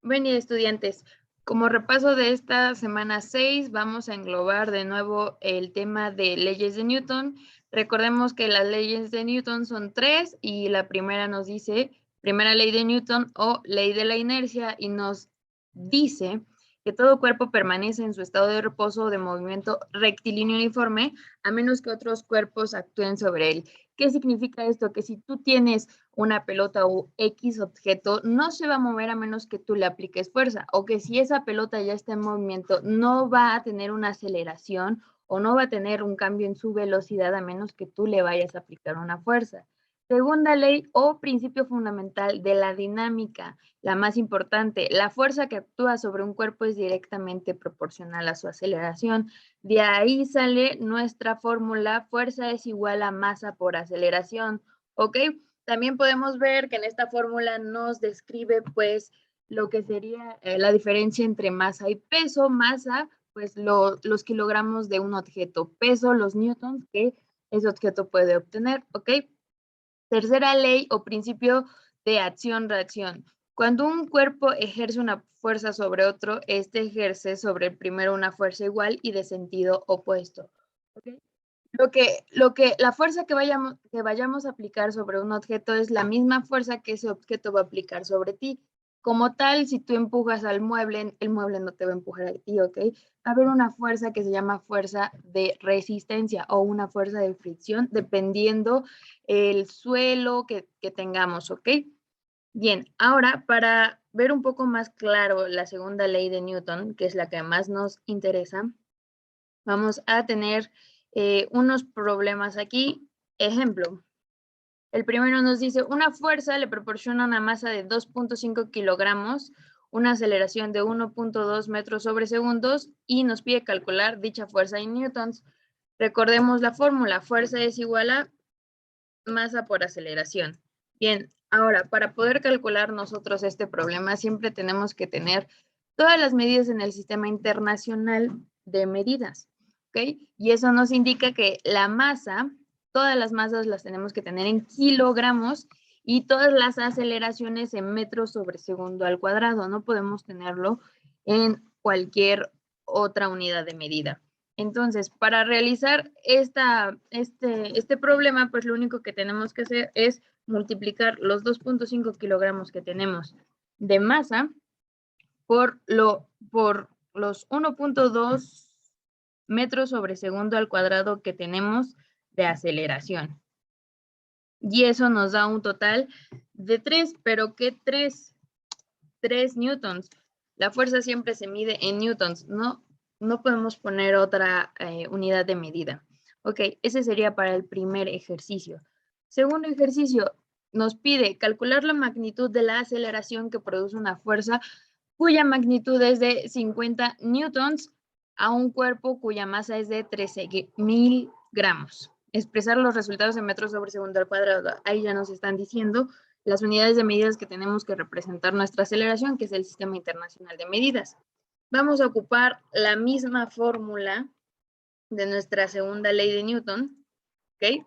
Buen día, estudiantes. Como repaso de esta semana 6, vamos a englobar de nuevo el tema de leyes de Newton. Recordemos que las leyes de Newton son 3 y la primera nos dice, primera ley de Newton o ley de la inercia, y nos dice que todo cuerpo permanece en su estado de reposo o de movimiento rectilíneo uniforme, a menos que otros cuerpos actúen sobre él. ¿Qué significa esto? Que si tú tienes una pelota o X objeto, no se va a mover a menos que tú le apliques fuerza, o que si esa pelota ya está en movimiento, no va a tener una aceleración o no va a tener un cambio en su velocidad a menos que tú le vayas a aplicar una fuerza. Segunda ley o principio fundamental de la dinámica, la más importante, la fuerza que actúa sobre un cuerpo es directamente proporcional a su aceleración. De ahí sale nuestra fórmula, fuerza es igual a masa por aceleración, ¿ok? También podemos ver que en esta fórmula nos describe pues lo que sería la diferencia entre masa y peso. Masa, pues los kilogramos de un objeto. Peso, los newtons que ese objeto puede obtener, ¿ok? Tercera ley o principio de acción-reacción. Cuando un cuerpo ejerce una fuerza sobre otro, este ejerce sobre el primero una fuerza igual y de sentido opuesto. ¿Okay? La fuerza que vayamos a aplicar sobre un objeto es la misma fuerza que ese objeto va a aplicar sobre ti. Como tal, si tú empujas al mueble, el mueble no te va a empujar a ti, ¿ok? Va a haber una fuerza que se llama fuerza de resistencia o una fuerza de fricción, dependiendo el suelo que tengamos, ¿ok? Bien, ahora para ver un poco más claro la segunda ley de Newton, que es la que más nos interesa, vamos a tener unos problemas aquí. Ejemplo, el primero nos dice, una fuerza le proporciona una masa de 2.5 kilogramos, una aceleración de 1.2 metros sobre segundos y nos pide calcular dicha fuerza en newtons. Recordemos la fórmula, fuerza es igual a masa por aceleración. Bien, ahora, para poder calcular nosotros este problema, siempre tenemos que tener todas las medidas en el sistema internacional de medidas, ¿ok? Y eso nos indica que la masa, todas las masas las tenemos que tener en kilogramos y todas las aceleraciones en metros sobre segundo al cuadrado. No podemos tenerlo en cualquier otra unidad de medida. Entonces, para realizar este problema, pues lo único que tenemos que hacer es multiplicar los 2.5 kilogramos que tenemos de masa por los 1.2 metros sobre segundo al cuadrado que tenemos de aceleración. Y eso nos da un total de 3, pero ¿qué 3? 3 newtons. La fuerza siempre se mide en newtons, no podemos poner otra unidad de medida. Ok, ese sería para el primer ejercicio. Segundo ejercicio, nos pide calcular la magnitud de la aceleración que produce una fuerza cuya magnitud es de 50 newtons a un cuerpo cuya masa es de 13.000 gramos. Expresar los resultados en metros sobre segundo al cuadrado. Ahí ya nos están diciendo las unidades de medidas que tenemos que representar nuestra aceleración, que es el Sistema Internacional de Medidas. Vamos a ocupar la misma fórmula de nuestra segunda ley de Newton, ¿ok?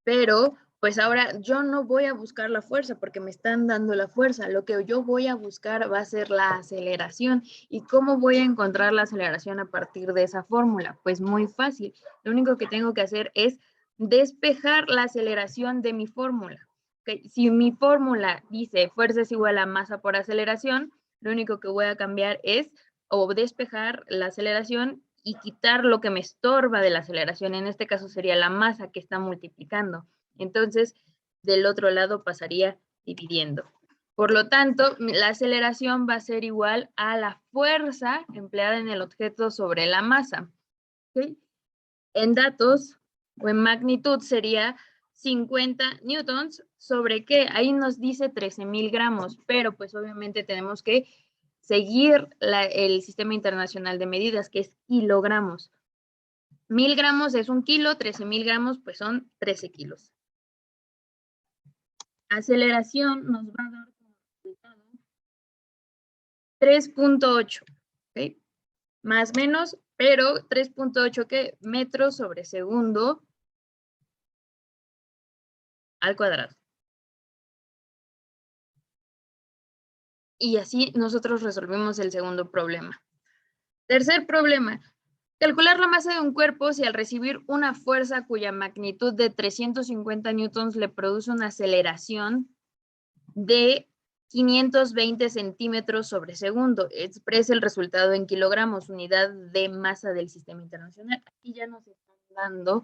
Pero, pues ahora yo no voy a buscar la fuerza porque me están dando la fuerza. Lo que yo voy a buscar va a ser la aceleración. ¿Y cómo voy a encontrar la aceleración a partir de esa fórmula? Pues muy fácil. Lo único que tengo que hacer es despejar la aceleración de mi fórmula. ¿Okay? Si mi fórmula dice fuerza es igual a masa por aceleración, lo único que voy a cambiar es o despejar la aceleración y quitar lo que me estorba de la aceleración. En este caso sería la masa que está multiplicando. Entonces, del otro lado pasaría dividiendo. Por lo tanto, la aceleración va a ser igual a la fuerza empleada en el objeto sobre la masa. ¿Okay? En datos o en magnitud sería 50 newtons sobre qué, ahí nos dice 13.000 gramos, pero pues obviamente tenemos que seguir el Sistema Internacional de Medidas, que es kilogramos. 1.000 gramos es 1 kilo, 13.000 gramos pues son 13 kilos. Aceleración nos va a dar como resultado 3.8, ¿ok? Más menos, pero 3.8 ¿qué? Metros sobre segundo al cuadrado. Y así nosotros resolvimos el segundo problema. Tercer problema. Calcular la masa de un cuerpo si al recibir una fuerza cuya magnitud de 350 newtons le produce una aceleración de 520 centímetros sobre segundo. Expresa el resultado en kilogramos, unidad de masa del sistema internacional. Aquí ya nos están dando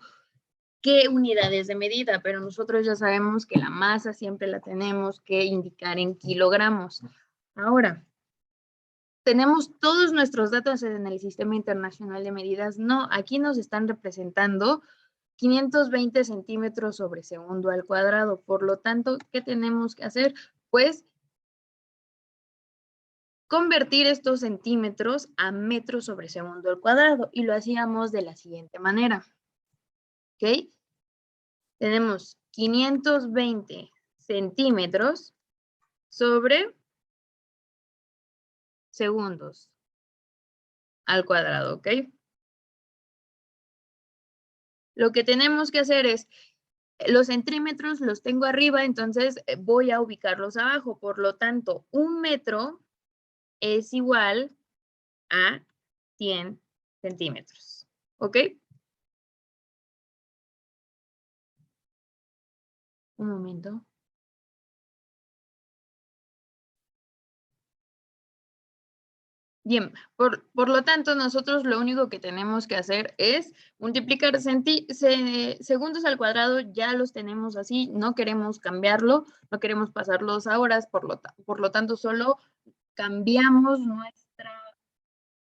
qué unidades de medida, pero nosotros ya sabemos que la masa siempre la tenemos que indicar en kilogramos. Ahora, ¿tenemos todos nuestros datos en el Sistema Internacional de Medidas? No, aquí nos están representando 520 centímetros sobre segundo al cuadrado. Por lo tanto, ¿qué tenemos que hacer? Pues convertir estos centímetros a metros sobre segundo al cuadrado, y lo hacíamos de la siguiente manera. ¿Ok? Tenemos 520 centímetros sobre segundos al cuadrado, ¿ok? Lo que tenemos que hacer es, los centímetros los tengo arriba, entonces voy a ubicarlos abajo. Por lo tanto, un metro es igual a 100 centímetros, ¿ok? Un momento. Bien, por lo tanto, nosotros lo único que tenemos que hacer es multiplicar segundos al cuadrado, ya los tenemos así, no queremos cambiarlo, no queremos pasarlos a horas, por lo tanto, solo cambiamos nuestra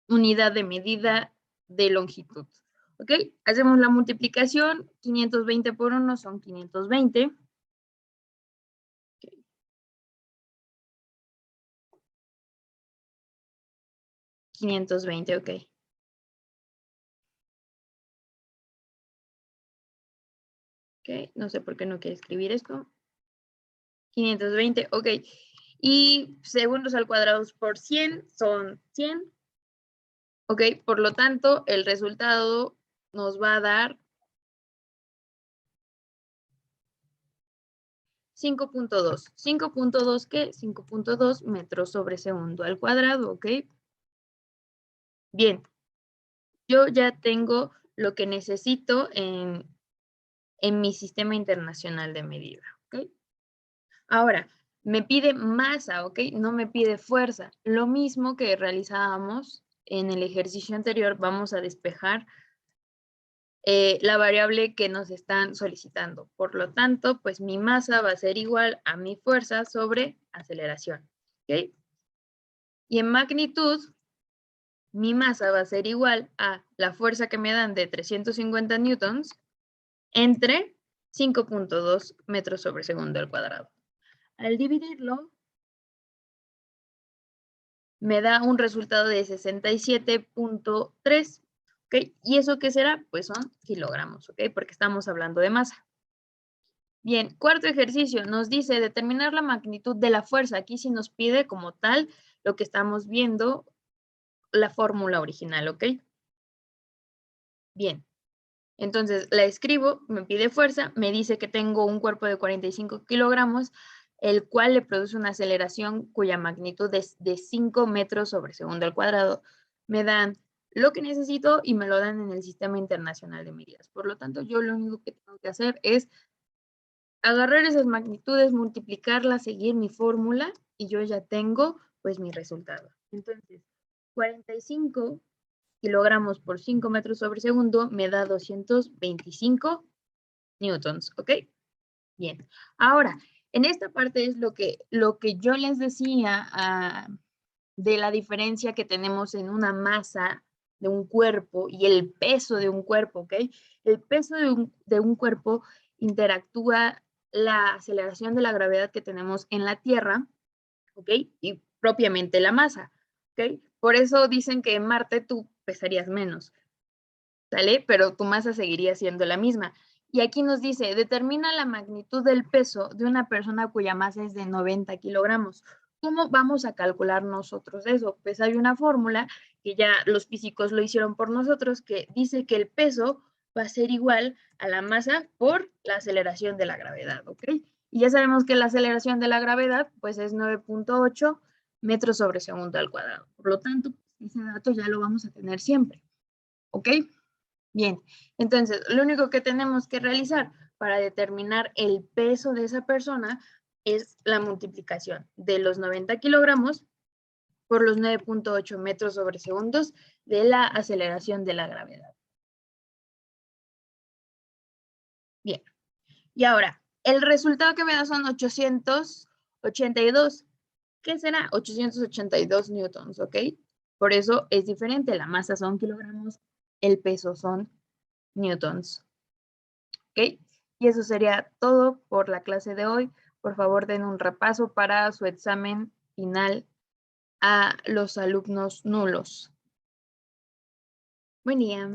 unidad de medida de longitud. ¿Ok? Hacemos la multiplicación, 520 por 1 son 520. 520, ok. Ok, no sé por qué no quiere escribir esto. 520, ok. Y segundos al cuadrado por 100 son 100. Ok, por lo tanto, el resultado nos va a dar 5.2. 5.2, ¿qué? 5.2 metros sobre segundo al cuadrado, ok. Bien, yo ya tengo lo que necesito en mi sistema internacional de medida, ¿ok? Ahora, me pide masa, ¿ok? No me pide fuerza. Lo mismo que realizábamos en el ejercicio anterior, vamos a despejar la variable que nos están solicitando. Por lo tanto, pues mi masa va a ser igual a mi fuerza sobre aceleración, ¿ok? Y en magnitud, mi masa va a ser igual a la fuerza que me dan de 350 newtons entre 5.2 metros sobre segundo al cuadrado. Al dividirlo, me da un resultado de 67.3, ¿ok? ¿Y eso qué será? Pues son kilogramos, ¿ok? Porque estamos hablando de masa. Bien, cuarto ejercicio, nos dice determinar la magnitud de la fuerza. Aquí sí nos pide como tal lo que estamos viendo, la fórmula original, ¿ok? Bien, entonces la escribo, me pide fuerza, me dice que tengo un cuerpo de 45 kilogramos, el cual le produce una aceleración cuya magnitud es de 5 metros sobre segundo al cuadrado. Me dan lo que necesito y me lo dan en el Sistema Internacional de Medidas. Por lo tanto, yo lo único que tengo que hacer es agarrar esas magnitudes, multiplicarlas, seguir mi fórmula y yo ya tengo pues mi resultado. Entonces, 45 kilogramos por 5 metros sobre segundo me da 225 newtons, ¿ok? Bien. Ahora, en esta parte es lo que yo les decía de la diferencia que tenemos en una masa de un cuerpo y el peso de un cuerpo, ¿ok? El peso de un cuerpo interactúa la aceleración de la gravedad que tenemos en la Tierra, ¿ok? Y propiamente la masa, ¿ok? Por eso dicen que en Marte tú pesarías menos, ¿sale? Pero tu masa seguiría siendo la misma. Y aquí nos dice, determina la magnitud del peso de una persona cuya masa es de 90 kilogramos. ¿Cómo vamos a calcular nosotros eso? Pues hay una fórmula que ya los físicos lo hicieron por nosotros, que dice que el peso va a ser igual a la masa por la aceleración de la gravedad, ¿ok? Y ya sabemos que la aceleración de la gravedad, pues es 9.8 metros sobre segundo al cuadrado. Por lo tanto, ese dato ya lo vamos a tener siempre. ¿Ok? Bien, entonces lo único que tenemos que realizar para determinar el peso de esa persona es la multiplicación de los 90 kilogramos por los 9.8 metros sobre segundos de la aceleración de la gravedad. Bien, y ahora, el resultado que me da son 882. ¿Qué será? 882 newtons, ¿ok? Por eso es diferente, la masa son kilogramos, el peso son newtons, ¿ok? Y eso sería todo por la clase de hoy. Por favor, den un repaso para su examen final a los alumnos nulos. Buen día.